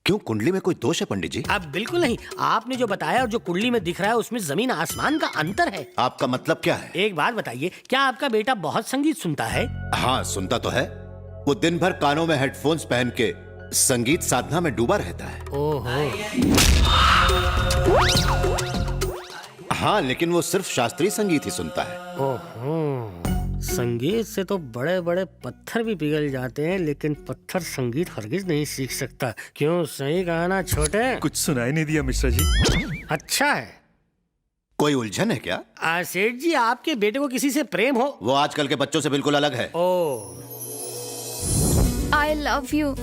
क्यों, कुंडली में कोई दोष है पंडित जी? अब बिल्कुल नहीं, आपने जो बताया और जो कुंडली में दिख रहा है उसमें जमीन आसमान का अंतर है। आपका मतलब क्या है? एक बात बताइए, क्या आपका बेटा बहुत संगीत सुनता है? हाँ, सुनता तो है। वो दिन भर कानों में हेडफोन्स पहन के संगीत साधना में डूबा रहता है। ओहो। हाँ, लेकिन वो सिर्फ शास्त्रीय संगीत ही सुनता है। ओहो, संगीत से तो बड़े बड़े पत्थर भी पिघल जाते हैं, लेकिन पत्थर संगीत हरगिज नहीं सीख सकता। क्यों, सही कहा ना छोटे? कुछ सुनाई नहीं दिया मिश्रा जी। अच्छा है। कोई उलझन है क्या? सेठ जी, आपके बेटे को किसी से प्रेम हो? वो आजकल के बच्चों से बिल्कुल अलग है। ओह, I love you.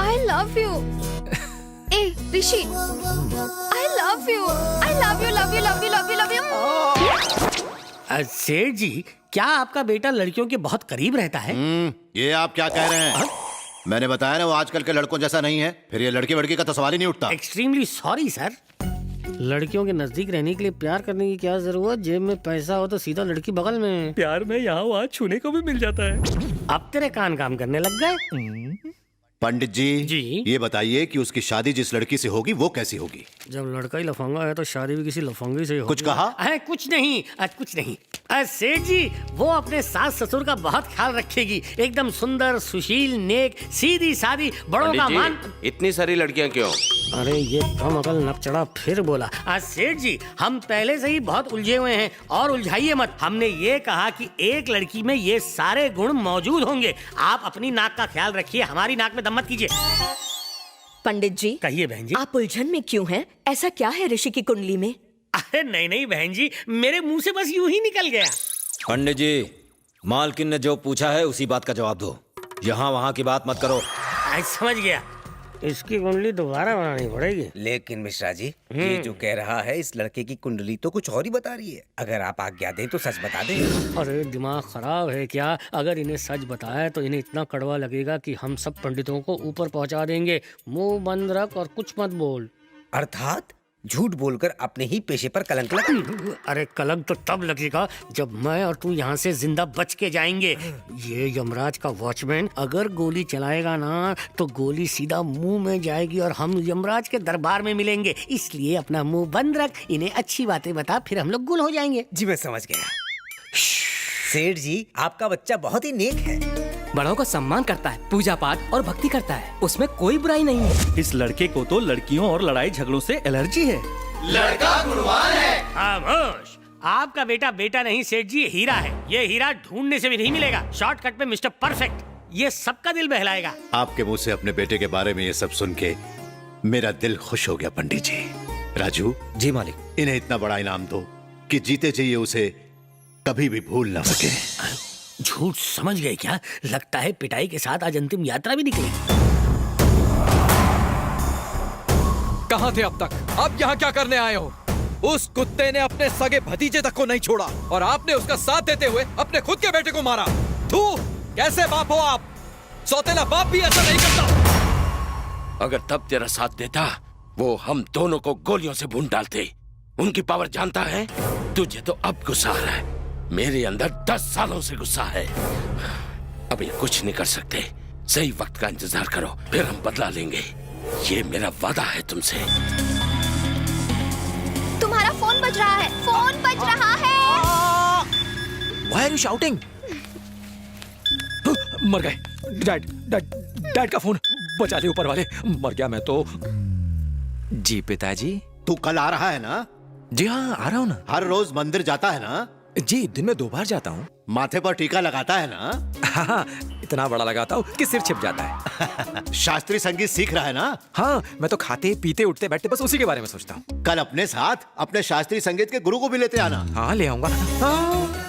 I love you. A Rishi, I love you. I love you, love you, love you, love you, love you. सेठ जी, क्या आपका बेटा लड़कियों के बहुत करीब रहता है? ये आप क्या कह रहे हैं? मैंने बताया ना, वो आजकल के लड़कों जैसा नहीं है। फिर ये लड़की वड़की का तो सवाल ही नहीं उठता। Extremely sorry sir. लड़कियों के नजदीक रहने के लिए प्यार करने की क्या जरूरत? जेब में पैसा हो तो सीधा लड़की बगल में। प्यार में यहाँ वहाँ छूने को भी मिल जाता है। अब तेरे कान काम करने लग गए। पंडित जी, जी? ये बताइए कि उसकी शादी जिस लड़की से होगी वो कैसी होगी? जब लड़का ही लफंगा है तो शादी भी किसी लफंगे से होगी। कुछ कहा? कुछ नहीं, कुछ नहीं। सेठ जी, वो अपने सास ससुर का बहुत ख्याल रखेगी। एकदम सुंदर, सुशील, नेक, सीधी सादी, बड़ों का मान। इतनी सारी लड़कियां क्यों? अरे ये कम अकल नपचड़ा फिर बोला। सेठ जी, हम पहले से ही बहुत उलझे हुए हैं और उलझाइए मत। हमने ये कहा कि एक लड़की में ये सारे गुण मौजूद होंगे। आप अपनी नाक का ख्याल रखिए, हमारी नाक में दम मत कीजिए। पंडित जी, कहिए बहन जी। आप उलझन में क्यों हैं? ऐसा क्या है ऋषि की कुंडली में? अरे नहीं नहीं बहन जी, मेरे मुंह से बस यूं ही निकल गया। पंडित जी, मालकिन ने जो पूछा है उसी बात का जवाब दो। यहाँ वहाँ की बात मत करो। समझ गया, इसकी कुंडली दोबारा बनानी पड़ेगी। लेकिन मिश्रा जी, ये जो कह रहा है इस लड़के की कुंडली तो कुछ और ही बता रही है। अगर आप आज्ञा दें तो सच बता दें। अरे दिमाग खराब है क्या? अगर इन्हें सच बताया तो इन्हें इतना कड़वा लगेगा कि हम सब पंडितों को ऊपर पहुंचा देंगे। मुंह बंद रख और कुछ मत बोल। अर्थात झूठ बोलकर अपने ही पेशे पर कलंक लगा। अरे कलंक तो तब लगेगा जब मैं और तू यहाँ से जिंदा बच के जाएंगे। ये यमराज का वॉचमैन अगर गोली चलाएगा ना तो गोली सीधा मुंह में जाएगी और हम यमराज के दरबार में मिलेंगे। इसलिए अपना मुंह बंद रख, इन्हें अच्छी बातें बता, फिर हम लोग गुल हो जाएंगे। जी मैं समझ गया। सेठ जी, आपका बच्चा बहुत ही नेक है। बड़ों का सम्मान करता है, पूजा पाठ और भक्ति करता है, उसमें कोई बुराई नहीं है। इस लड़के को तो लड़कियों और लड़ाई झगड़ों से एलर्जी है। लड़का गुणवान है। खामोश, आपका बेटा बेटा नहीं सेठ जी, ये हीरा है। ये हीरा ढूंढने से भी नहीं मिलेगा। शॉर्टकट पे मिस्टर परफेक्ट, ये सबका दिल बहलाएगा। आपके मुंह से अपने बेटे के बारे में ये सब सुन के मेरा दिल खुश हो गया पंडित जी। राजू जी मालिक। इन्हें इतना बड़ा इनाम दो कि जीते जी ये उसे कभी भी भूल ना सके। झूठ समझ गए क्या? लगता है पिटाई के साथ आज अंतिम यात्रा भी निकलेगी। कहाँ थे अब तक? अब यहाँ क्या करने आए हो? उस कुत्ते ने अपने सगे भतीजे तक को नहीं छोड़ा और आपने उसका साथ देते हुए अपने खुद के बेटे को मारा। थू, कैसे बाप हो आप? सौतेला बाप भी ऐसा नहीं करता। अगर तब तेरा साथ देता, वो हम दोनों को गोलियों से भून डालते। उनकी पावर जानता है? तुझे तो अब गुस्सा आ रहा है, मेरे अंदर 10 सालों से गुस्सा है। अभी कुछ नहीं कर सकते। सही वक्त का इंतजार करो, फिर हम बदला लेंगे। ये मेरा वादा है तुमसे। तुम्हारा फोन बज रहा है, फोन बज रहा है। Why are you shouting? मर गए। डैड का फोन बचा ले ऊपर वाले। मर गया मैं तो। जी पिताजी। तू कल आ रहा है ना? जी हाँ, आ रहा हूँ ना। हर रोज मंदिर जाता है ना? जी, दिन में 2 बार जाता हूँ। माथे पर टीका लगाता है ना? हाँ, इतना बड़ा लगाता हूँ कि सिर छिप जाता है। शास्त्रीय संगीत सीख रहा है ना? हाँ, मैं तो खाते पीते उठते बैठते बस उसी के बारे में सोचता हूँ। कल अपने साथ अपने शास्त्रीय संगीत के गुरु को भी लेते आना। हाँ, ले आऊंगा। हाँ।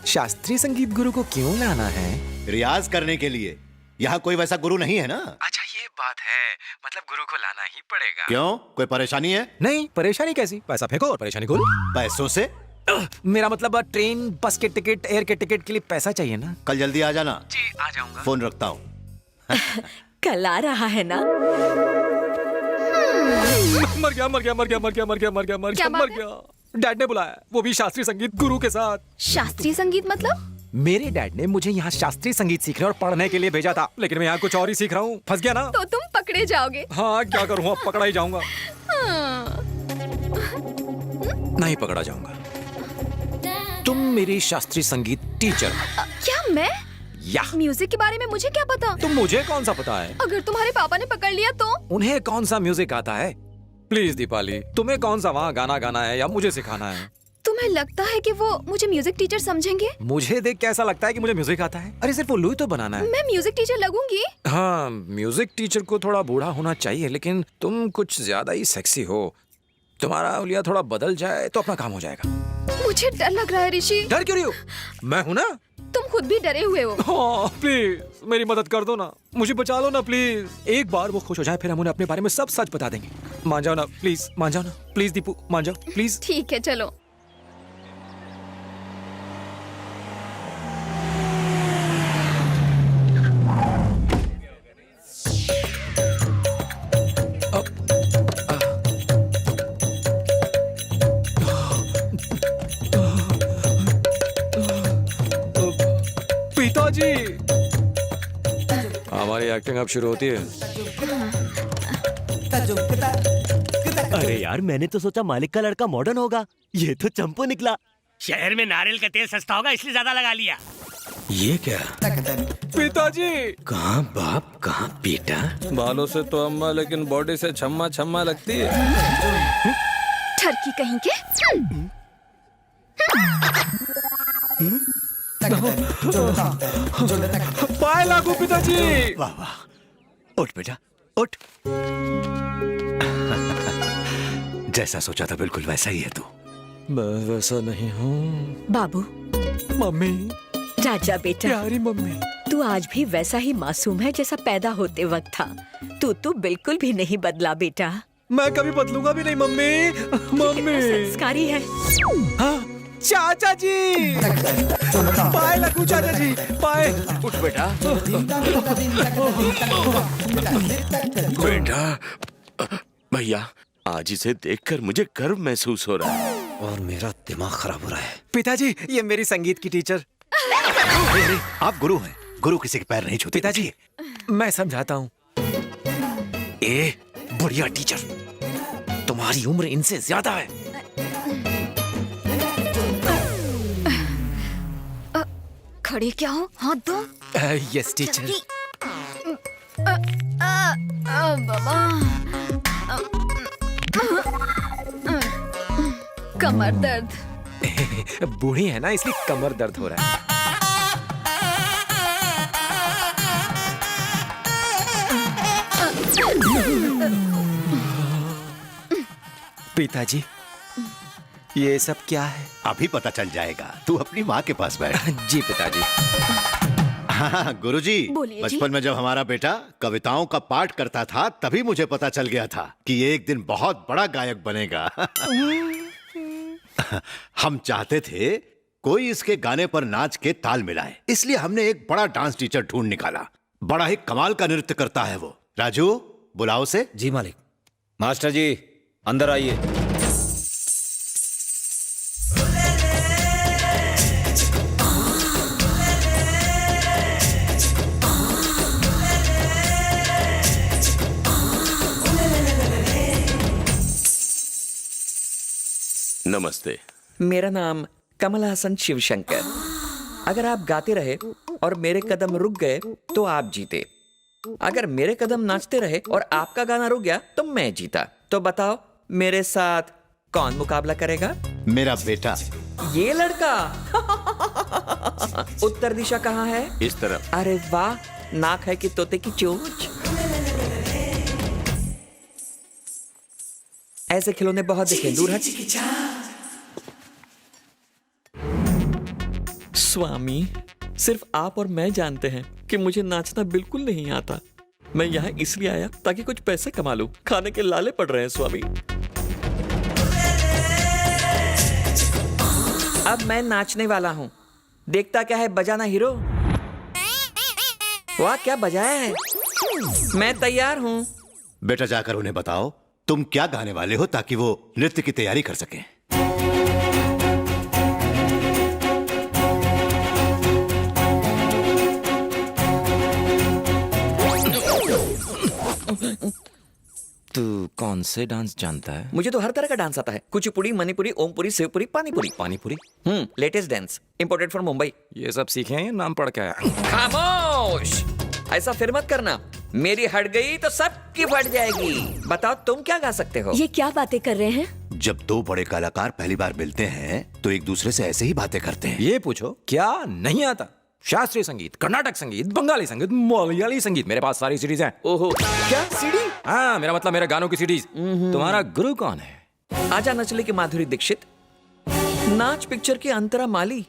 शास्त्रीय संगीत गुरु को क्यों लाना है? रियाज करने के लिए। यहाँ कोई वैसा गुरु नहीं है ना? अच्छा, ये बात है। मतलब गुरु को लाना ही पड़ेगा। क्यों, कोई परेशानी है? नहीं, परेशानी कैसी? पैसा फेंको और परेशानी खोलो। पैसों से? मेरा मतलब ट्रेन, बस के टिकट, एयर के टिकट के लिए पैसा चाहिए ना। कल जल्दी आ जाना। जी, आ जाऊंगा। फोन रखता हूँ। कल आ रहा है ना? मर गया। डैड ने बुलाया, वो भी शास्त्रीय संगीत गुरु के साथ। शास्त्रीय संगीत मतलब? मेरे डैड ने मुझे यहाँ शास्त्रीय संगीत सीखने और पढ़ने के लिए भेजा था, लेकिन मैं यहाँ कुछ और ही सीख रहा हूँ। फंस गया ना? तो तुम पकड़े पकड़े जाओगे। हाँ क्या करूँ, अब पकड़ा ही जाऊंगा। नहीं पकड़ा जाऊंगा। तुम मेरी शास्त्रीय संगीत टीचर हो। क्या मैं? या म्यूजिक के बारे में मुझे क्या पता? तुम मुझे कौन सा पता है? अगर तुम्हारे पापा ने पकड़ लिया तो? उन्हें कौन सा म्यूजिक आता है? प्लीज दीपाली, तुम्हें कौन सा वहाँ गाना गाना है या मुझे सिखाना है? तुम्हें लगता है कि वो मुझे म्यूजिक टीचर समझेंगे? मुझे देख के ऐसा लगता है कि मुझे म्यूजिक आता है। अरे सिर्फ उल्लू ही तो बनाना है। मैं म्यूजिक टीचर लगूंगी? हाँ, म्यूजिक टीचर को थोड़ा बूढ़ा होना चाहिए, लेकिन तुम कुछ ज्यादा ही सेक्सी हो। तुम्हारा हुलिया थोड़ा बदल जाए तो अपना काम हो जाएगा। मुझे डर लग रहा है ऋषि। डर क्यों रही हो? मैं हूँ ना। तुम खुद भी डरे हुए हो। हाँ, प्लीज मेरी मदद कर दो ना, मुझे बचा लो ना प्लीज। एक बार वो खुश हो जाए फिर हम उन्हें अपने बारे में सब सच बता देंगे। मान जाओ ना प्लीज, मान जाओ ना प्लीज दीपू, मान जाओ प्लीज। ठीक है चलो। पिताजी, हमारी एक्टिंग अब शुरू होती है। अरे यार, मैंने तो सोचा मालिक का लड़का मॉडर्न होगा, ये तो चंपू निकला। शहर में नारियल का तेल सस्ता होगा इसलिए ज्यादा लगा लिया। ये क्या? पिताजी, कहाँ बाप कहाँ बेटा? बालों से तो अम्मा, लेकिन बॉडी से छम्मा छम्मा लगती है। ठरकी कहीं के। पाए लागू पिताजी। वाह वाह, उठ बेटा उठ। जैसा सोचा था बिल्कुल वैसा ही है तू। मैं वैसा नहीं हूँ। बाबू, मम्मी, राजा बेटा, प्यारी मम्मी। तू आज भी वैसा ही मासूम है जैसा पैदा होते वक्त था। तू तो बिल्कुल भी नहीं बदला बेटा। मैं कभी बदलूंगा भी नहीं मम्मी। मम्मी संस्कारी है। हाँ, चाचा जी, पाए लगू चाचा जी, पाए। उठ बेटा। बेटा, भैया आज इसे देखकर मुझे गर्व महसूस हो रहा है। और मेरा दिमाग खराब हो रहा है। पिताजी, ये मेरी संगीत की टीचर। अरे, आप गुरु हैं, गुरु किसी के पैर नहीं छूते। पिताजी, मैं समझाता हूँ। ए बढ़िया टीचर, तुम्हारी उम्र इनसे ज्यादा है। खड़े क्या हो? हाथ दो। Yes teacher. बाबा, कमर दर्द। बूढ़ी है ना, इसलिए कमर दर्द हो रहा है। पिताजी, ये सब क्या है? अभी पता चल जाएगा, तू अपनी माँ के पास बैठ। जी पिताजी। हाँ गुरुजी, बोलिए जी। बचपन में जब हमारा बेटा कविताओं का पाठ करता था तभी मुझे पता चल गया था कि ये एक दिन बहुत बड़ा गायक बनेगा। हम चाहते थे कोई इसके गाने पर नाच के ताल मिलाए, इसलिए हमने एक बड़ा डांस टीचर ढूंढ निकाला। बड़ा ही कमाल का नृत्य करता है वो। राजू, बुलाओ से। जी मालिक। मास्टर जी, अंदर आइए। नमस्ते। मेरा नाम कमल हसन शिवशंकर। अगर आप गाते रहे और मेरे कदम रुक गए तो आप जीते। अगर मेरे कदम नाचते रहे और आपका गाना रुक गया तो मैं जीता। तो बताओ, मेरे साथ कौन मुकाबला करेगा? मेरा बेटा। ये लड़का। उत्तर दिशा कहाँ है? इस तरफ। अरे वाह, नाक है कि तोते की चोंच। ऐसे खिलौने बहुत देखे, दूर हट। स्वामी, सिर्फ आप और मैं जानते हैं कि मुझे नाचना बिल्कुल नहीं आता। मैं यहाँ इसलिए आया ताकि कुछ पैसे कमा लूं। खाने के लाले पड़ रहे हैं स्वामी। अब मैं नाचने वाला हूँ। देखता क्या है, बजाना हीरो। वाह, क्या बजाया है। मैं तैयार हूँ। बेटा जाकर उन्हें बताओ तुम क्या गाने वाले हो ताकि वो नृत्य की तैयारी कर सकें। तू कौन से डांस जानता है? मुझे तो हर तरह का डांस आता है। Kuchipudi, Manipuri, Om Puri, Shivpuri, panipuri. Panipuri? Latest dance, imported from Mumbai. ये सब सीखे हैं या नाम पढ़ के आया? खामोश, ऐसा फिर मत करना। मेरी हट गई तो सबकी फट जाएगी। बताओ तुम क्या गा सकते हो? ये क्या बातें कर रहे हैं? जब दो बड़े कलाकार पहली बार मिलते हैं तो एक दूसरे से ऐसे ही बातें करते हैं। ये पूछो क्या नहीं आता? शास्त्रीय संगीत, कर्नाटक संगीत, बंगाली संगीत, मलयाली संगीत, मेरे पास सारी सीरीज हैं। ओहो, क्या सीडी? हाँ, मेरा मतलब मेरे गानों की सीरीज। तुम्हारा गुरु कौन है? आजा नचले की माधुरी दीक्षित, नाच पिक्चर की अंतरा माली,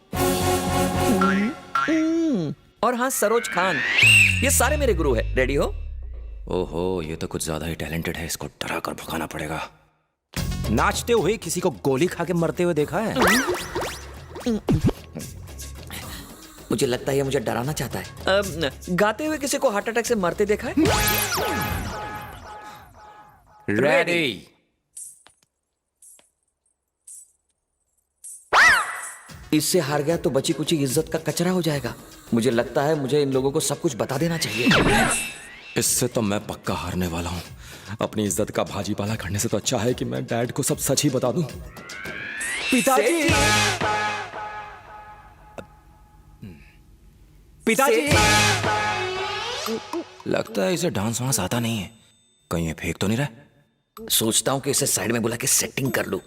और हाँ सरोज खान। ये सारे मेरे गुरु हैं। रेडी हो? ओहो, ये तो कुछ ज्यादा ही टैलेंटेड है। इसको डरा कर भगाना पड़ेगा। नाचते हुए किसी को गोली खा के मरते हुए देखा है? मुझे लगता है ये मुझे डराना चाहता है। गाते हुए किसी को हार्ट अटैक से मरते देखा है? रेडी। इससे हार गया तो बची कुची इज्जत का कचरा हो जाएगा। मुझे लगता है मुझे इन लोगों को सब कुछ बता देना चाहिए। इससे तो मैं पक्का हारने वाला हूँ। अपनी इज्जत का भाजी पाला करने से तो अच्छा है कि मैं डैड को सब सच ही बता दूं। पिताजी, पिताजी, लगता है इसे डांस वांस आता नहीं है। कहीं ये फेंक तो नहीं रहा? सोचता हूँ कि इसे साइड में बुला के सेटिंग कर लूं।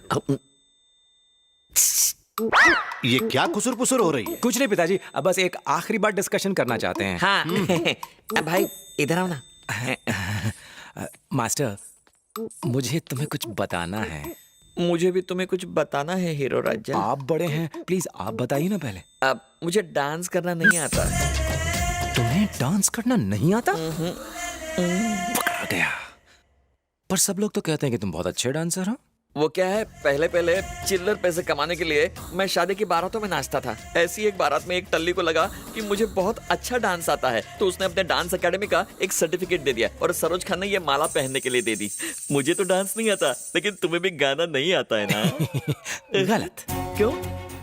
ये क्या कुसुर पुसुर हो रही है? कुछ नहीं पिताजी, अब बस एक आखिरी बार डिस्कशन करना चाहते हैं। हाँ भाई इधर आओ ना। मास्टर, मुझे तुम्हें कुछ बताना है। मुझे भी तुम्हें कुछ बताना है हीरो राजा। आप बड़े हैं, प्लीज आप बताइए ना पहले। अब मुझे डांस करना नहीं आता। तुम्हें डांस करना नहीं आता? पकड़ा गया। पर सब लोग तो कहते हैं कि तुम बहुत अच्छे डांसर हो। वो क्या है, पहले पहले चिल्लर पैसे कमाने के लिए मैं शादी की बारातों में नाचता था। ऐसी एक बारात में एक टल्ली को लगा कि मुझे बहुत अच्छा डांस आता है, तो उसने अपने डांस एकेडमी का एक सर्टिफिकेट दे दिया और सरोज खान ने ये माला पहनने के लिए दे दी। मुझे तो डांस नहीं आता, लेकिन तुम्हें भी गाना नहीं आता है ना? गलत। क्यों?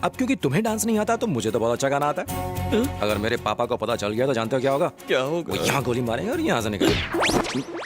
अब क्योंकि तुम्हें डांस नहीं आता तो मुझे तो बहुत अच्छा गाना आता है। अगर मेरे पापा को पता चल गया तो जानते हो क्या होगा? क्या होगा? वो यहाँ गोली मारेंगे और यहाँ से निकलेंगे।